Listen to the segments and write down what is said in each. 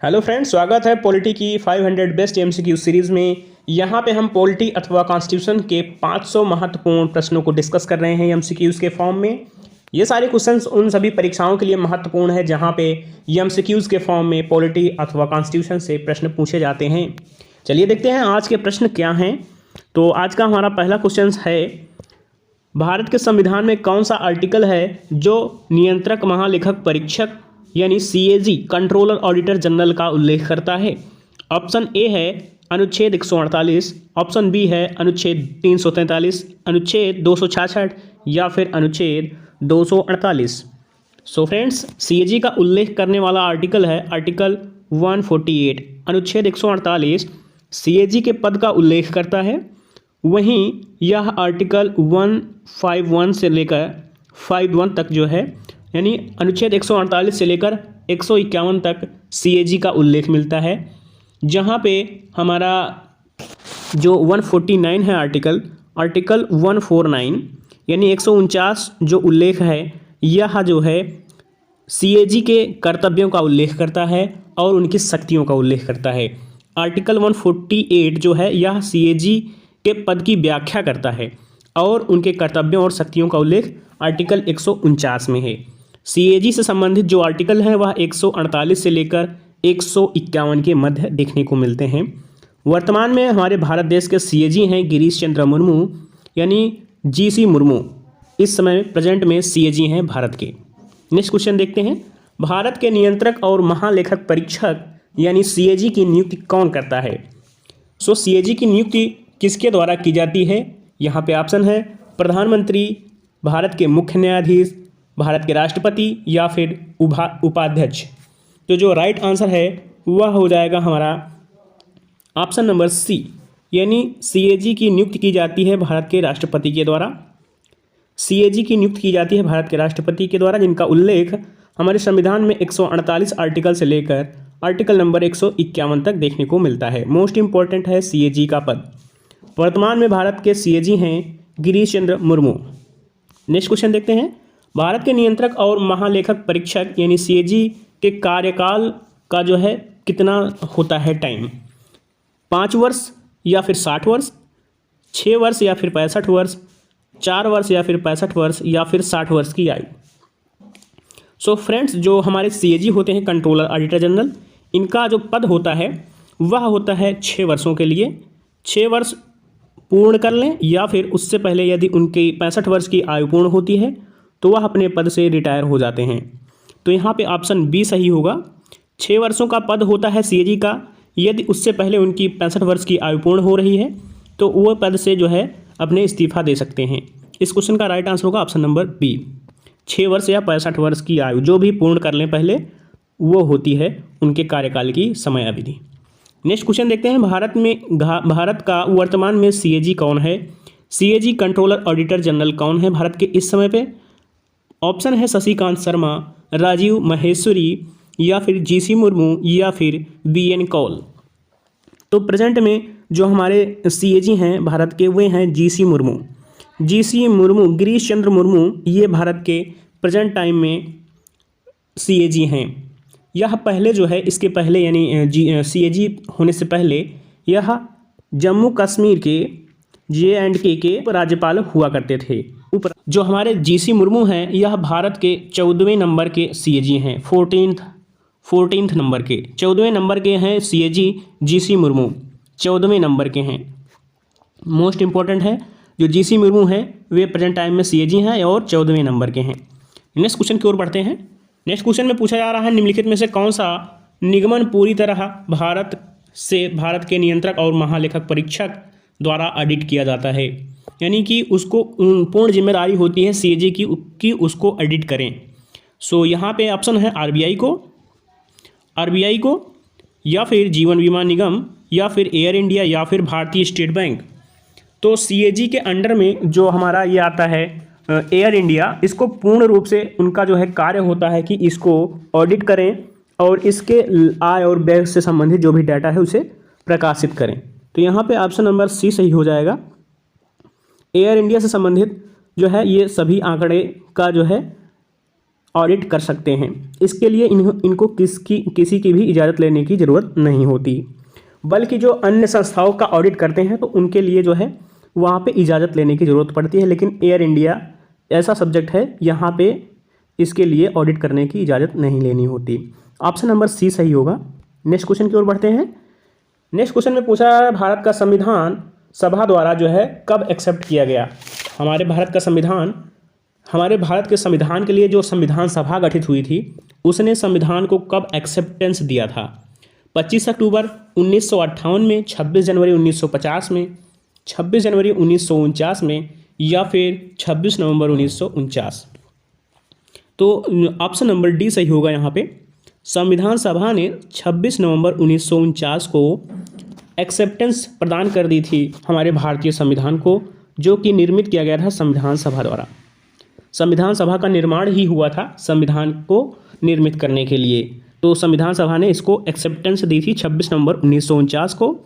Hello friends, स्वागत है polity की 500 बेस्ट एमसीक्यू सीरीज़ में। यहाँ पे हम पॉलिटी अथवा कॉन्स्टिट्यूशन के 500 महत्वपूर्ण प्रश्नों को डिस्कस कर रहे हैं एमसीक्यूज़ के फॉर्म में। ये सारे क्वेश्चंस उन सभी परीक्षाओं के लिए महत्वपूर्ण है जहाँ पे एमसीक्यूज़ के फॉर्म में पॉलिटी अथवा कॉन्स्टिट्यूशन से प्रश्न पूछे जाते हैं। चलिए देखते हैं आज के प्रश्न क्या हैं। तो आज का हमारा पहला क्वेश्चन है, भारत के संविधान में कौन सा आर्टिकल है जो नियंत्रक महालेखक परीक्षक यानी सीएजी कंट्रोलर ऑडिटर जनरल का उल्लेख करता है। ऑप्शन ए है अनुच्छेद 148, ऑप्शन बी है अनुच्छेद 343, अनुच्छेद 266 या फिर अनुच्छेद 248। सो फ्रेंड्स, सीएजी का उल्लेख करने वाला आर्टिकल है आर्टिकल 148। अनुच्छेद 148 सीएजी के पद का उल्लेख करता है। वहीं यह आर्टिकल 151 से लेकर 51 तक जो है, यानी अनुच्छेद 148 से लेकर 151 तक सीएजी का उल्लेख मिलता है। जहाँ पे हमारा जो 149 है आर्टिकल 149 यानी 149 जो उल्लेख है, यह जो है सीएजी के कर्तव्यों का उल्लेख करता है और उनकी शक्तियों का उल्लेख करता है। आर्टिकल 148 जो है यह सीएजी के पद की व्याख्या करता है और उनके कर्तव्यों और शक्तियों का उल्लेख आर्टिकल 149 में है। सीएजी से संबंधित जो आर्टिकल हैं वह 148 से लेकर 151 के मध्य देखने को मिलते हैं। वर्तमान में हमारे भारत देश के सीएजी हैं गिरीश चंद्र मुर्मू यानी जीसी मुर्मू। इस समय प्रेजेंट में सीएजी हैं भारत के। नेक्स्ट क्वेश्चन देखते हैं, भारत के नियंत्रक और महालेखक परीक्षक यानी सीएजी की नियुक्ति कौन करता है। सो सीएजी की नियुक्ति किसके द्वारा की जाती है। यहाँ पे ऑप्शन है प्रधानमंत्री, भारत के मुख्य न्यायाधीश, भारत के राष्ट्रपति या फिर उपाध्यक्ष। तो जो राइट आंसर है वह हो जाएगा हमारा ऑप्शन नंबर सी, यानी सीएजी की नियुक्ति की जाती है भारत के राष्ट्रपति के द्वारा। सीएजी की नियुक्ति की जाती है भारत के राष्ट्रपति के द्वारा, जिनका उल्लेख हमारे संविधान में 148 आर्टिकल से लेकर आर्टिकल नंबर 151 तक देखने को मिलता है। मोस्ट इंपॉर्टेंट है सीएजी का पद। वर्तमान में भारत के सीएजी हैं गिरीश चंद्र मुर्मू। नेक्स्ट क्वेश्चन देखते हैं, भारत के नियंत्रक और महालेखक परीक्षक यानी सीएजी के कार्यकाल का जो है कितना होता है टाइम। 5 वर्ष या फिर 60 वर्ष, 6 वर्ष या फिर 65 वर्ष, 4 वर्ष या फिर 65 वर्ष या फिर 60 वर्ष की आयु। सो फ्रेंड्स, जो हमारे सीएजी होते हैं कंट्रोलर ऑडिटर जनरल, इनका जो पद होता है वह होता है 6 वर्षों के लिए। 6 वर्ष पूर्ण कर लें या फिर उससे पहले यदि उनकी 65 वर्ष की आयु पूर्ण होती है तो वह अपने पद से रिटायर हो जाते हैं। तो यहाँ पे ऑप्शन बी सही होगा। 6 वर्षों का पद होता है सीएजी का। यदि उससे पहले उनकी 65 वर्ष की आयु पूर्ण हो रही है तो वह पद से जो है अपने इस्तीफा दे सकते हैं। इस क्वेश्चन का राइट आंसर होगा ऑप्शन नंबर बी। 6 वर्ष या 65 वर्ष की आयु जो भी पूर्ण कर लें पहले, वो होती है उनके कार्यकाल की समय अवधि। नेक्स्ट क्वेश्चन देखते हैं, भारत का वर्तमान में सीएजी कौन है। सीएजी कंट्रोलर ऑडिटर जनरल कौन है भारत के इस समय पे। ऑप्शन है शशिकांत शर्मा, राजीव महेश्वरी या फिर जीसी मुर्मू या फिर बीएन कौल। तो प्रेजेंट में जो हमारे सीएजी हैं भारत के वे हैं जीसी मुर्मू। जीसी मुर्मू, गिरीश चंद्र मुर्मू, ये भारत के प्रेजेंट टाइम में सीएजी हैं। यह पहले जो है, इसके पहले यानी सीएजी होने से पहले यह जम्मू कश्मीर के JNK के राज्यपाल हुआ करते थे। जो हमारे जीसी मुर्मू हैं यह भारत के 14वें नंबर के सीएजी हैं। 14th नंबर के, 14वें नंबर के हैं सीएजी जीसी मुर्मू, 14वें नंबर के हैं। मोस्ट इंपॉर्टेंट है, जो जीसी मुर्मू हैं वे प्रेजेंट टाइम में सीएजी हैं और 14वें नंबर के हैं। नेक्स्ट क्वेश्चन की ओर बढ़ते हैं। नेक्स्ट क्वेश्चन में पूछा जा रहा है, निम्नलिखित में से कौन सा निगमन पूरी तरह भारत के नियंत्रक और महालेखक परीक्षक द्वारा ऑडिट किया जाता है, यानी कि उसको पूर्ण जिम्मेदारी होती है सीएजी की उसको ऑडिट करें। सो यहाँ पे ऑप्शन है आरबीआई को या फिर जीवन बीमा निगम या फिर एयर इंडिया या फिर भारतीय स्टेट बैंक। तो सीएजी के अंडर में जो हमारा ये आता है एयर इंडिया, इसको पूर्ण रूप से उनका जो है कार्य होता है कि इसको ऑडिट करें और इसके आय और व्यय से संबंधित जो भी डाटा है उसे प्रकाशित करें। तो यहाँ पे ऑप्शन नंबर सी सही हो जाएगा। एयर इंडिया से संबंधित जो है ये सभी आंकड़े का जो है ऑडिट कर सकते हैं। इसके लिए इनको किसी की भी इजाज़त लेने की ज़रूरत नहीं होती, बल्कि जो अन्य संस्थाओं का ऑडिट करते हैं तो उनके लिए जो है वहाँ पे इजाज़त लेने की ज़रूरत पड़ती है। लेकिन एयर इंडिया ऐसा सब्जेक्ट है, यहाँ पे इसके लिए ऑडिट करने की इजाज़त नहीं लेनी होती। ऑप्शन नंबर सी सही होगा। नेक्स्ट क्वेश्चन की ओर बढ़ते हैं। नेक्स्ट क्वेश्चन में पूछा है भारत का संविधान सभा द्वारा जो है कब एक्सेप्ट किया गया। हमारे भारत के संविधान के लिए जो संविधान सभा गठित हुई थी उसने संविधान को कब एक्सेप्टेंस दिया था। 25 अक्टूबर 1958 में, 26 जनवरी 1950 में, 26 जनवरी 1949 में, या फिर 26 नवंबर 1949। तो ऑप्शन नंबर डी सही होगा। यहाँ पे संविधान सभा ने 26 नवंबर 1949 को एक्सेप्टेंस प्रदान कर दी थी हमारे भारतीय संविधान को, जो कि निर्मित किया गया था संविधान सभा द्वारा। संविधान सभा का निर्माण ही हुआ था संविधान को निर्मित करने के लिए, तो संविधान सभा ने इसको एक्सेप्टेंस दी थी 26 नवंबर 1949 को।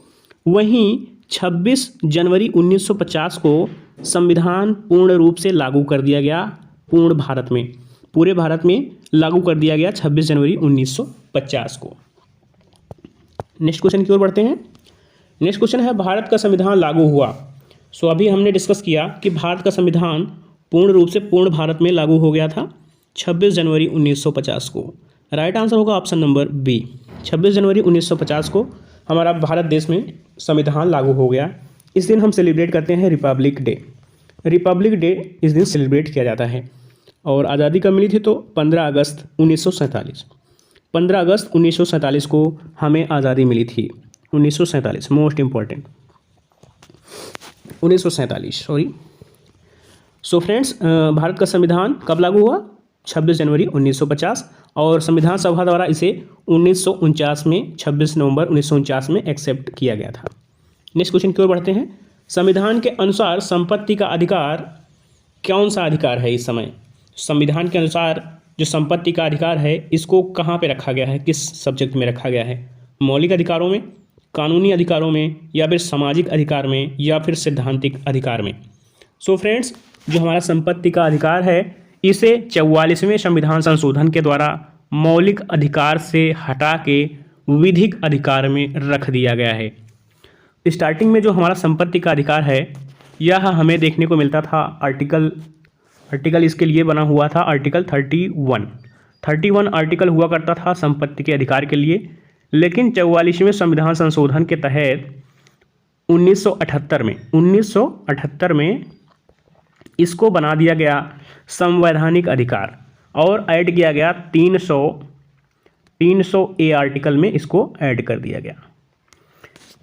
वहीं 26 जनवरी 1950 को संविधान पूर्ण रूप से लागू कर दिया गया पूरे भारत में लागू कर दिया गया 26 जनवरी 1950 को। नेक्स्ट क्वेश्चन की ओर बढ़ते हैं। नेक्स्ट क्वेश्चन है भारत का संविधान लागू हुआ। सो अभी हमने डिस्कस किया कि भारत का संविधान पूर्ण रूप से पूर्ण भारत में लागू हो गया था 26 जनवरी 1950 को। राइट आंसर होगा ऑप्शन नंबर बी। 26 जनवरी 1950 को हमारा भारत देश में संविधान लागू हो गया। इस दिन हम सेलिब्रेट करते हैं रिपब्लिक डे इस दिन सेलिब्रेट किया जाता है। और आज़ादी कब मिली थी तो 15 अगस्त 1947। 15 अगस्त 1947 को हमें आज़ादी मिली थी। 1947 most important 1947 sorry. So friends, Bharat का संविधान कब लागू हुआ? 26 जनवरी 1950 और संविधान सभा द्वारा इसे 1949 में 26 नवंबर 1949 में एक्सेप्ट किया गया था। नेक्स्ट क्वेश्चन की ओर बढ़ते हैं। संविधान के अनुसार संपत्ति का अधिकार कौन सा अधिकार है इस समय? संविधान के अनुसार जो संपत्ति का अधिकार है इसको कहाँ पे रखा गया है, किस सब्जेक्ट में रखा गया है? मौलिक अधिकारों में, कानूनी अधिकारों में, या फिर सामाजिक अधिकार में, या फिर सैद्धांतिक अधिकार में? सो फ्रेंड्स, जो हमारा संपत्ति का अधिकार है इसे 44वें संविधान संशोधन के द्वारा मौलिक अधिकार से हटा के विधिक अधिकार में रख दिया गया है। स्टार्टिंग में जो हमारा संपत्ति का अधिकार है यह हमें देखने को मिलता था आर्टिकल इसके लिए बना हुआ था आर्टिकल 31 आर्टिकल हुआ करता था संपत्ति के अधिकार के लिए। लेकिन 44वें संविधान संशोधन के तहत 1978 में इसको बना दिया गया संवैधानिक अधिकार और ऐड किया गया 300 आर्टिकल में इसको ऐड कर दिया गया।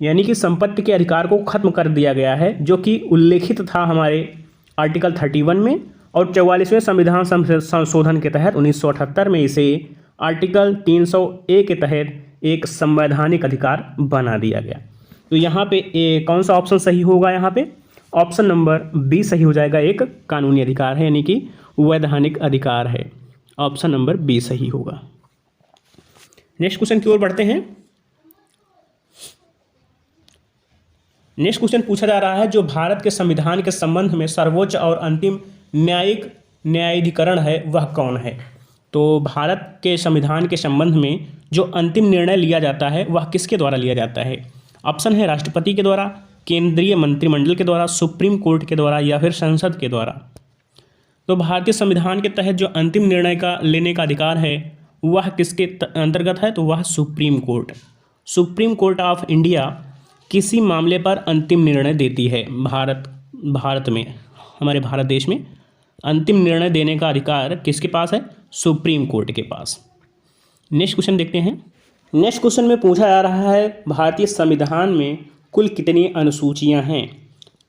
यानी कि संपत्ति के अधिकार को खत्म कर दिया गया है जो कि उल्लेखित था हमारे आर्टिकल 31 में, और 44वें संविधान संशोधन के तहत 1978 में इसे आर्टिकल 300A के तहत एक संवैधानिक अधिकार बना दिया गया। तो यहाँ पे कौन सा ऑप्शन सही होगा? यहाँ पे ऑप्शन नंबर बी सही हो जाएगा। एक कानूनी अधिकार है यानी कि वैधानिक अधिकार है। ऑप्शन नंबर बी सही होगा। नेक्स्ट क्वेश्चन की ओर बढ़ते हैं। नेक्स्ट क्वेश्चन पूछा जा रहा है जो भारत के संविधान के संबंध में सर्वोच्च और अंतिम न्यायिक न्यायाधिकरण है वह कौन है? तो भारत के संविधान के संबंध में जो अंतिम निर्णय लिया जाता है वह किसके द्वारा लिया जाता है? ऑप्शन है राष्ट्रपति के द्वारा, केंद्रीय मंत्रिमंडल के द्वारा, सुप्रीम कोर्ट के द्वारा, या फिर संसद के द्वारा। तो भारतीय संविधान के तहत जो अंतिम निर्णय का लेने का अधिकार है वह किसके अंतर्गत है? तो वह सुप्रीम कोर्ट ऑफ इंडिया किसी मामले पर अंतिम निर्णय देती है। भारत में, हमारे भारत देश में अंतिम निर्णय देने का अधिकार किसके पास है? सुप्रीम कोर्ट के पास। नेक्स्ट क्वेश्चन देखते हैं। नेक्स्ट क्वेश्चन में पूछा जा रहा है भारतीय संविधान में कुल कितनी अनुसूचियां हैं?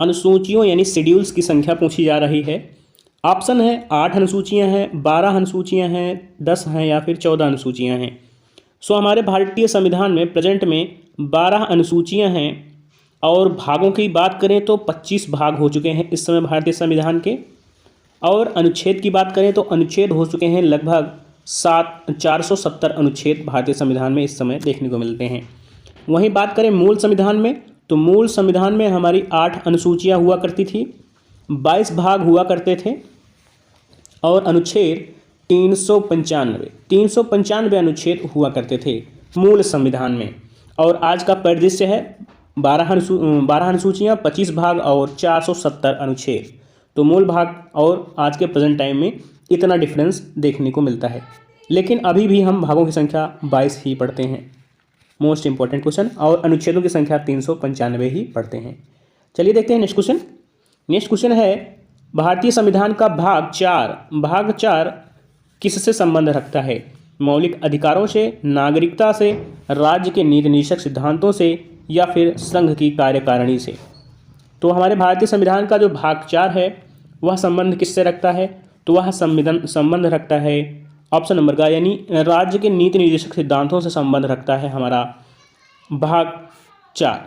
अनुसूचियों यानी शेड्यूल्स की संख्या पूछी जा रही है। ऑप्शन है 8 अनुसूचियां हैं, 12 अनुसूचियां हैं, 10 हैं, या फिर 14 अनुसूचियां हैं। सो हमारे भारतीय संविधान में प्रेजेंट में 12 अनुसूचियां हैं और भागों की बात करें तो 25 भाग हो चुके हैं इस समय भारतीय संविधान के। और अनुच्छेद की बात करें तो अनुच्छेद हो चुके हैं लगभग 470 अनुच्छेद भारतीय संविधान में इस समय देखने को मिलते हैं। वहीं बात करें मूल संविधान में तो मूल संविधान में हमारी 8 अनुसूचियां हुआ करती थी, 22 भाग हुआ करते थे और अनुच्छेद 395 अनुच्छेद हुआ करते थे मूल संविधान में। और आज का परिदृश्य है 12 अनुसूचियाँ, 25 भाग और 470 अनुच्छेद। तो मूल भाग और आज के प्रेजेंट टाइम में इतना डिफरेंस देखने को मिलता है, लेकिन अभी भी हम भागों की संख्या 22 ही पढ़ते हैं, मोस्ट इंपॉर्टेंट क्वेश्चन, और अनुच्छेदों की संख्या 395 ही पढ़ते हैं। चलिए देखते हैं नेक्स्ट क्वेश्चन। नेक्स्ट क्वेश्चन है भारतीय संविधान का भाग 4 किससे संबंध रखता है? मौलिक अधिकारों से, नागरिकता से, राज्य के नीति निर्देशक सिद्धांतों से, या फिर संघ की कार्यकारिणी से। तो हमारे भारतीय संविधान का जो भाग 4 है वह संबंध किससे रखता है? तो वह संबंध रखता है ऑप्शन नंबर का, यानी राज्य के नीति निर्देशक सिद्धांतों से संबंध रखता है हमारा भाग 4।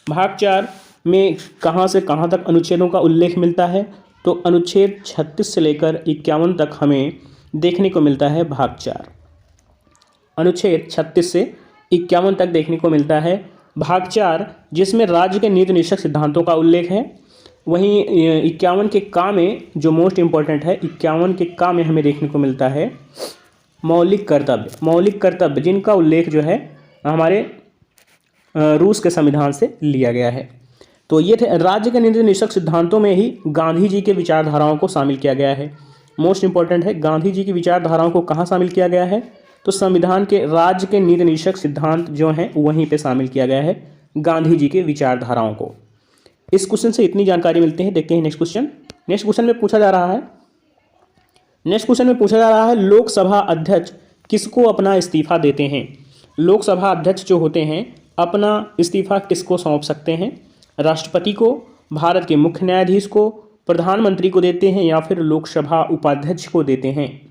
भाग 4 में कहाँ से कहाँ तक अनुच्छेदों का उल्लेख मिलता है? तो अनुच्छेद 36 से लेकर 51 तक हमें देखने को मिलता है भाग 4। अनुच्छेद 36 से 51 तक देखने को मिलता है भाग 4, जिसमें राज्य के नीति निर्देशक सिद्धांतों का उल्लेख है। वहीं 51 के का में जो मोस्ट इंपॉर्टेंट है, 51 के का में हमें देखने को मिलता है मौलिक कर्तव्य, जिनका उल्लेख जो है हमारे रूस के संविधान से लिया गया है। तो ये थे राज्य के नीति निर्देशक सिद्धांतों में ही गांधी जी के विचारधाराओं को शामिल किया गया है। मोस्ट इंपॉर्टेंट है, गांधी जी की विचारधाराओं को कहाँ शामिल किया गया है? तो संविधान के राज्य के नीति निर्देशक सिद्धांत जो हैं वहीं पे शामिल किया गया है गांधी जी के विचारधाराओं को। इस क्वेश्चन से इतनी जानकारी मिलती है। देखते हैं नेक्स्ट क्वेश्चन। नेक्स्ट क्वेश्चन में पूछा जा रहा है लोकसभा अध्यक्ष किसको अपना इस्तीफा देते हैं? लोकसभा अध्यक्ष जो होते हैं अपना इस्तीफा किसको सौंप सकते हैं? राष्ट्रपति को, भारत के मुख्य न्यायाधीश को, प्रधानमंत्री को देते हैं, या फिर लोकसभा उपाध्यक्ष को देते हैं?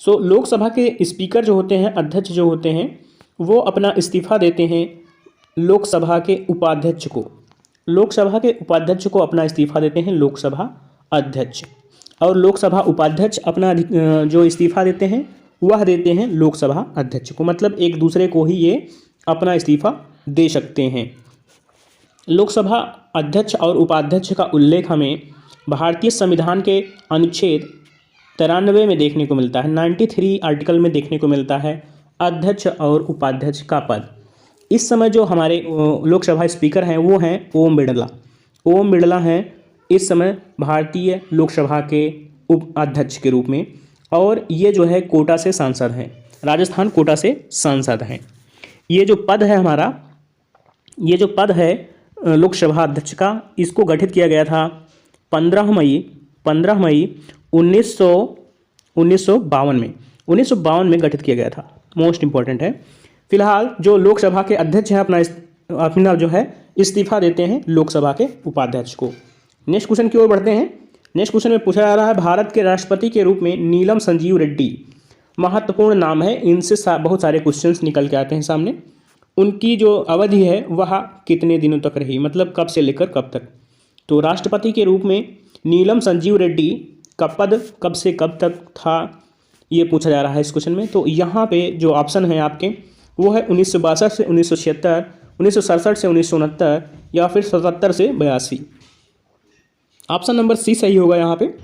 सो लोकसभा के स्पीकर जो होते हैं, अध्यक्ष जो होते हैं, वो अपना इस्तीफा देते हैं लोकसभा के उपाध्यक्ष को। लोकसभा के उपाध्यक्ष को अपना इस्तीफा देते हैं लोकसभा अध्यक्ष, और लोकसभा उपाध्यक्ष अपना जो इस्तीफा देते हैं वह देते हैं लोकसभा अध्यक्ष को। मतलब एक दूसरे को ही ये अपना इस्तीफा दे सकते हैं। लोकसभा अध्यक्ष और उपाध्यक्ष का उल्लेख हमें भारतीय संविधान के अनुच्छेद 93 में देखने को मिलता है। 93 आर्टिकल में देखने को मिलता है अध्यक्ष और उपाध्यक्ष का पद। इस समय जो हमारे लोकसभा स्पीकर हैं वो हैं ओम बिरला हैं इस समय भारतीय लोकसभा के उपाध्यक्ष के रूप में, और ये जो है कोटा से सांसद हैं, राजस्थान कोटा से सांसद हैं। ये जो पद है हमारा, ये जो पद है लोकसभा अध्यक्ष का, इसको गठित किया गया था 15 मई 1952 में गठित किया गया था। मोस्ट इंपॉर्टेंट है। फिलहाल जो लोकसभा के अध्यक्ष हैं अपना जो है इस्तीफा देते हैं लोकसभा के उपाध्यक्ष को। नेक्स्ट क्वेश्चन की ओर बढ़ते हैं। नेक्स्ट क्वेश्चन में पूछा जा रहा है भारत के राष्ट्रपति के रूप में नीलम संजीव रेड्डी महत्वपूर्ण नाम है। इनसे बहुत सारे क्वेश्चंस निकल के आते हैं सामने। उनकी जो अवधि है वह कितने दिनों तक रही, मतलब कब से लेकर कब तक? तो राष्ट्रपति के रूप में नीलम संजीव रेड्डी का पद कब से कब तक था, ये पूछा जा रहा है इस क्वेश्चन में। तो यहाँ पे जो ऑप्शन है आपके वो है 1962 से 1976, 1967 से 1969, या फिर 77 से 82। ऑप्शन नंबर सी सही होगा यहाँ पे।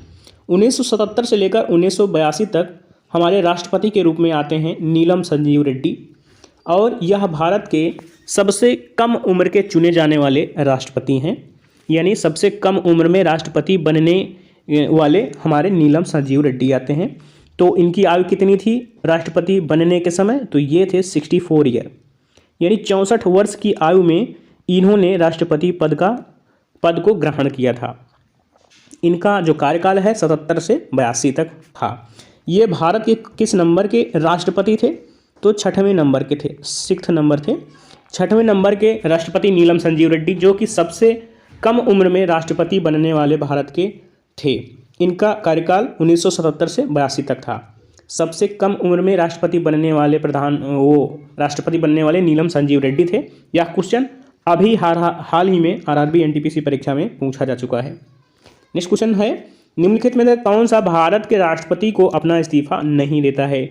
1977 से लेकर 1982 तक हमारे राष्ट्रपति के रूप में आते हैं नीलम संजीव रेड्डी, और यह भारत के सबसे कम उम्र के चुने जाने वाले राष्ट्रपति हैं। यानी सबसे कम उम्र में राष्ट्रपति बनने वाले हमारे नीलम संजीव रेड्डी आते हैं। तो इनकी आयु कितनी थी राष्ट्रपति बनने के समय? तो ये थे 64 ईयर, यानी 64 वर्ष की आयु में इन्होंने राष्ट्रपति पद को ग्रहण किया था। इनका जो कार्यकाल है 77 से 82 तक था। ये भारत के किस नंबर के राष्ट्रपति थे? तो 6वें नंबर के थे, 6th नंबर थे। 6वें नंबर के राष्ट्रपति नीलम संजीव रेड्डी, जो कि सबसे कम उम्र में राष्ट्रपति बनने वाले भारत के थे। इनका कार्यकाल 1977 से 82 तक था। सबसे कम उम्र में राष्ट्रपति बनने वाले राष्ट्रपति बनने वाले नीलम संजीव रेड्डी थे। यह क्वेश्चन अभी हाल ही में आरआरबी एनटीपीसी परीक्षा में पूछा जा चुका है। नेक्स्ट क्वेश्चन है निम्नलिखित में से कौन सा भारत के राष्ट्रपति को अपना इस्तीफा नहीं देता है?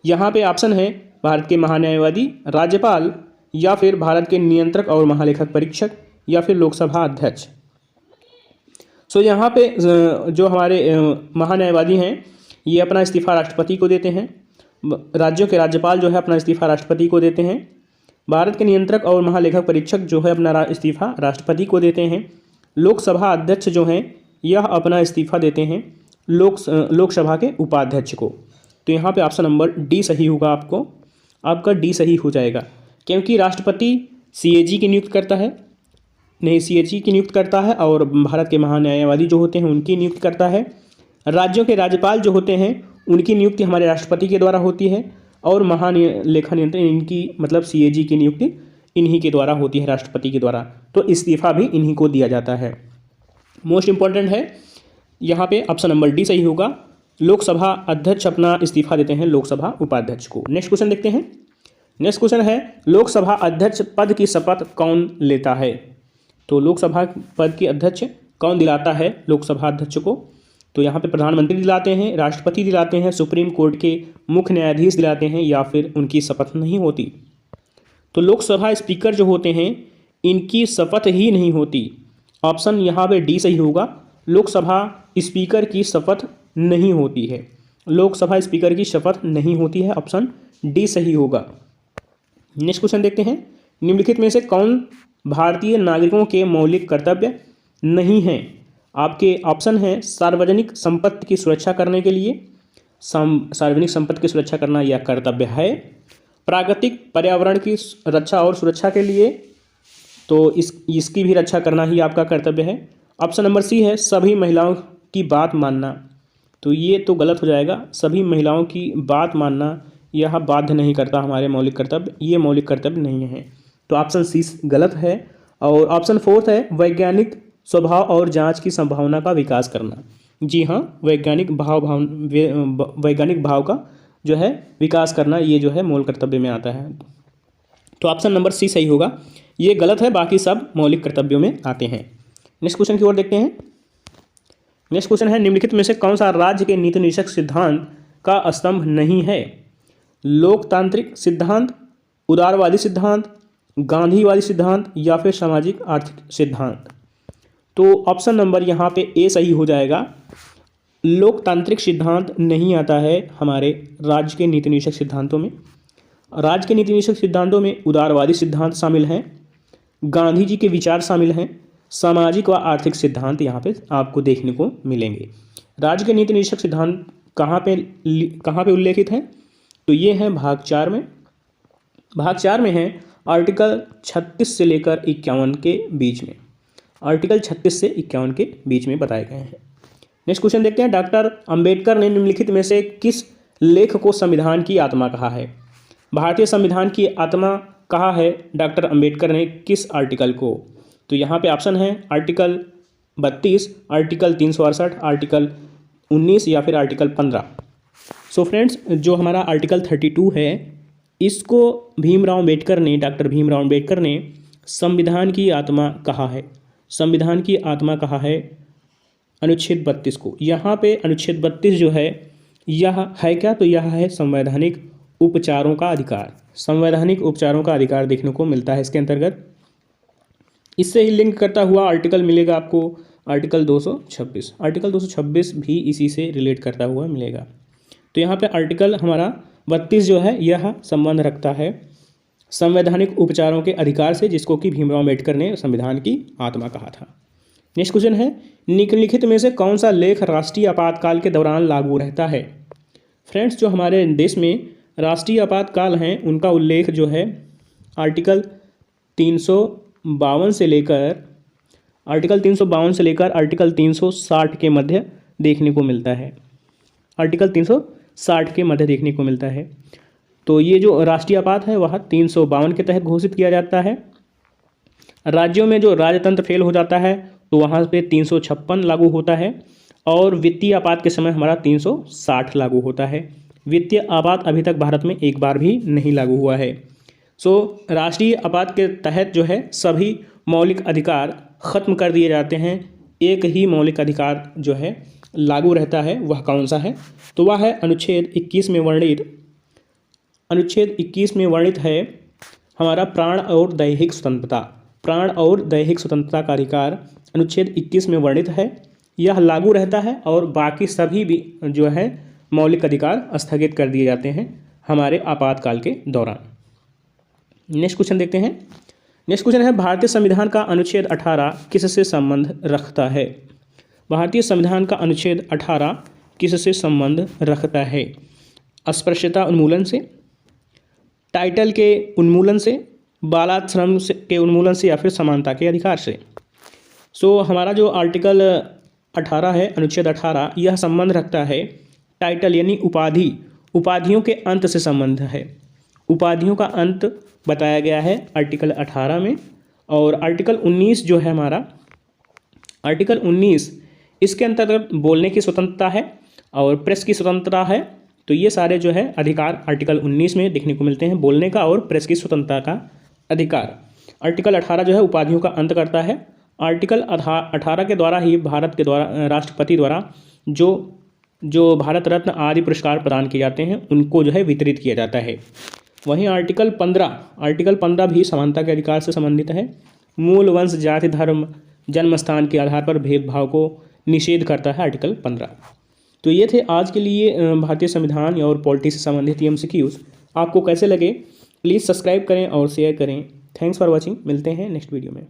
यहाँ पे ऑप्शन है भारत के महान्यायवादी, राज्यपाल, या फिर भारत के नियंत्रक और महालेखक परीक्षक, या फिर लोकसभा अध्यक्ष। सो यहाँ पे जो हमारे महान्यायवादी हैं ये अपना इस्तीफ़ा राष्ट्रपति को देते हैं। राज्यों के राज्यपाल जो है अपना इस्तीफ़ा राष्ट्रपति को देते हैं। भारत के नियंत्रक और महालेखक परीक्षक जो है अपना इस्तीफ़ा राष्ट्रपति को देते हैं। लोकसभा अध्यक्ष जो हैं यह अपना इस्तीफ़ा देते हैं लोकसभा के उपाध्यक्ष को। तो यहाँ पे ऑप्शन नंबर डी सही होगा, आपका डी सही हो जाएगा, क्योंकि राष्ट्रपति CAG की नियुक्त करता है, नहीं CAG की नियुक्त करता है, और भारत के महान्यायवादी जो होते हैं उनकी नियुक्त करता है। राज्यों के राज्यपाल जो होते हैं उनकी नियुक्ति हमारे राष्ट्रपति के द्वारा होती है, और महालेखा नियंत्रण इनकी मतलब CAG की नियुक्ति इन्हीं के द्वारा होती है, राष्ट्रपति के द्वारा। तो इस्तीफ़ा भी इन्हीं को दिया जाता है। मोस्ट इंपॉर्टेंट है यहाँ पे ऑप्शन नंबर डी सही होगा। लोकसभा अध्यक्ष अपना इस्तीफ़ा देते हैं लोकसभा उपाध्यक्ष को। नेक्स्ट क्वेश्चन देखते हैं। नेक्स्ट क्वेश्चन है लोकसभा अध्यक्ष पद की शपथ कौन लेता है। तो लोकसभा पद की अध्यक्ष कौन दिलाता है लोकसभा अध्यक्ष को। तो यहाँ पे प्रधानमंत्री दिलाते हैं, राष्ट्रपति दिलाते हैं, सुप्रीम कोर्ट के मुख्य न्यायाधीश दिलाते हैं, या फिर उनकी शपथ नहीं होती। तो लोकसभा स्पीकर जो होते हैं इनकी शपथ ही नहीं होती। ऑप्शन यहाँ पे डी सही होगा। लोकसभा स्पीकर की शपथ नहीं होती है, लोकसभा स्पीकर की शपथ नहीं होती है, ऑप्शन डी सही होगा। नेक्स्ट क्वेश्चन देखते हैं। निम्नलिखित में से कौन भारतीय नागरिकों के मौलिक कर्तव्य नहीं है। आपके ऑप्शन है सार्वजनिक संपत्ति की सुरक्षा करने के लिए, सार्वजनिक संपत्ति की सुरक्षा करना यह कर्तव्य है। प्राकृतिक पर्यावरण की रक्षा और सुरक्षा के लिए, तो इसकी भी रक्षा करना ही आपका कर्तव्य है। ऑप्शन नंबर सी है सभी महिलाओं की बात मानना। तो ये तो गलत हो जाएगा, सभी महिलाओं की बात मानना यह बाध्य नहीं करता हमारे मौलिक कर्तव्य, ये मौलिक कर्तव्य नहीं है। तो ऑप्शन सी गलत है। और ऑप्शन फोर्थ है वैज्ञानिक स्वभाव और जांच की संभावना का विकास करना। जी हाँ, वैज्ञानिक भाव का जो है विकास करना, ये जो है मूल कर्तव्य में आता है। तो ऑप्शन नंबर सी सही होगा, ये गलत है, बाकी सब मौलिक कर्तव्यों में आते हैं। नेक्स्ट क्वेश्चन की ओर देखते हैं। नेक्स्ट क्वेश्चन है निम्नलिखित में से कौन सा राज्य के नीति निषेध सिद्धांत का स्तंभ नहीं है। लोकतांत्रिक सिद्धांत, उदारवादी सिद्धांत, गांधीवादी सिद्धांत, या फिर सामाजिक आर्थिक सिद्धांत। तो ऑप्शन नंबर यहाँ पे ए सही हो जाएगा। लोकतांत्रिक सिद्धांत नहीं आता है हमारे राज्य के नीति निषेध सिद्धांतों में। राज्य के नीति निषेध सिद्धांतों में उदारवादी सिद्धांत शामिल हैं, गांधी जी के विचार शामिल हैं, सामाजिक व आर्थिक सिद्धांत यहाँ पे आपको देखने को मिलेंगे। राज्य के नीति निषेध सिद्धांत कहाँ पे उल्लेखित हैं। तो ये हैं भाग 4 में। भाग 4 में है आर्टिकल 36 से लेकर 51 के बीच में, आर्टिकल 36 से 51 के बीच में बताए गए हैं। नेक्स्ट क्वेश्चन देखते हैं। डॉक्टर अंबेडकर ने निम्नलिखित में से किस लेख को संविधान की आत्मा कहा है। भारतीय संविधान की आत्मा कहा है डॉक्टर अंबेडकर ने किस आर्टिकल को। तो यहाँ पे ऑप्शन है आर्टिकल 32, आर्टिकल 368, आर्टिकल 19, या फिर आर्टिकल 15। सो फ्रेंड्स, जो हमारा आर्टिकल 32 है इसको डॉक्टर भीमराव अम्बेडकर ने संविधान की आत्मा कहा है। संविधान की आत्मा कहा है अनुच्छेद 32 को। यहाँ पे अनुच्छेद 32 जो है यह है क्या, तो यह है संवैधानिक उपचारों का अधिकार। संवैधानिक उपचारों का अधिकार देखने को मिलता है इसके अंतर्गत। इससे ही लिंक करता हुआ आर्टिकल मिलेगा आपको आर्टिकल 226। आर्टिकल 226 भी इसी से रिलेट करता हुआ मिलेगा। तो यहाँ पे आर्टिकल हमारा 32 जो है यह संबंध रखता है संवैधानिक उपचारों के अधिकार से, जिसको कि भीमराव अम्बेडकर ने संविधान की आत्मा कहा था। नेक्स्ट क्वेश्चन है निम्नलिखित में से कौन सा लेख राष्ट्रीय आपातकाल के दौरान लागू रहता है। फ्रेंड्स, जो हमारे देश में राष्ट्रीय आपातकाल हैं उनका उल्लेख जो है आर्टिकल 352 से लेकर आर्टिकल 360 के मध्य देखने को मिलता है। आर्टिकल 360 के मध्य देखने को मिलता है। तो ये जो राष्ट्रीय आपात है वह 352 के तहत घोषित किया जाता है। राज्यों में जो राजतंत्र फेल हो जाता है तो वहाँ पे 356 लागू होता है, और वित्तीय आपात के समय हमारा 360 लागू होता है। वित्तीय आपात अभी तक भारत में एक बार भी नहीं लागू हुआ है। सो राष्ट्रीय आपात के तहत जो है सभी मौलिक अधिकार ख़त्म कर दिए जाते हैं। एक ही मौलिक अधिकार जो है लागू रहता है, वह कौन सा है, तो वह है अनुच्छेद 21 में वर्णित। अनुच्छेद 21 में वर्णित है हमारा प्राण और दैहिक स्वतंत्रता। प्राण और दैहिक स्वतंत्रता का अधिकार अनुच्छेद 21 में वर्णित है, यह लागू रहता है, और बाकी सभी भी जो है मौलिक अधिकार स्थगित कर दिए जाते हैं हमारे आपातकाल के दौरान। नेक्स्ट क्वेश्चन देखते हैं। नेक्स्ट क्वेश्चन है भारतीय संविधान का अनुच्छेद 18 किससे संबंध रखता है? भारतीय संविधान का अनुच्छेद 18 किससे संबंध रखता है? अस्पृश्यता उन्मूलन से, टाइटल के उन्मूलन से, बालाश्रम के उन्मूलन से, या फिर समानता के अधिकार से। सो हमारा जो आर्टिकल 18 है, अनुच्छेद 18, यह संबंध रखता है टाइटल यानी उपाधियों के अंत से संबंध है। उपाधियों का अंत बताया गया है आर्टिकल 18 में। और आर्टिकल 19 जो है हमारा, आर्टिकल 19 इसके अंतर्गत बोलने की स्वतंत्रता है और प्रेस की स्वतंत्रता है। तो ये सारे जो है अधिकार आर्टिकल 19 में देखने को मिलते हैं, बोलने का और प्रेस की स्वतंत्रता का अधिकार। आर्टिकल 18 जो है उपाधियों का अंत करता है। आर्टिकल 18 के द्वारा ही भारत के द्वारा राष्ट्रपति द्वारा जो भारत रत्न आदि पुरस्कार प्रदान किए जाते हैं उनको जो है वितरित किया जाता है। वहीं आर्टिकल 15 भी समानता के अधिकार से संबंधित है। मूल वंश, जाति, धर्म, जन्म स्थान के आधार पर भेदभाव को निषेध करता है आर्टिकल 15। तो ये थे आज के लिए भारतीय संविधान और पॉलिटी से संबंधित MCQs। आपको कैसे लगे प्लीज़ सब्सक्राइब करें और शेयर करें। Thanks for watching. मिलते हैं नेक्स्ट वीडियो में।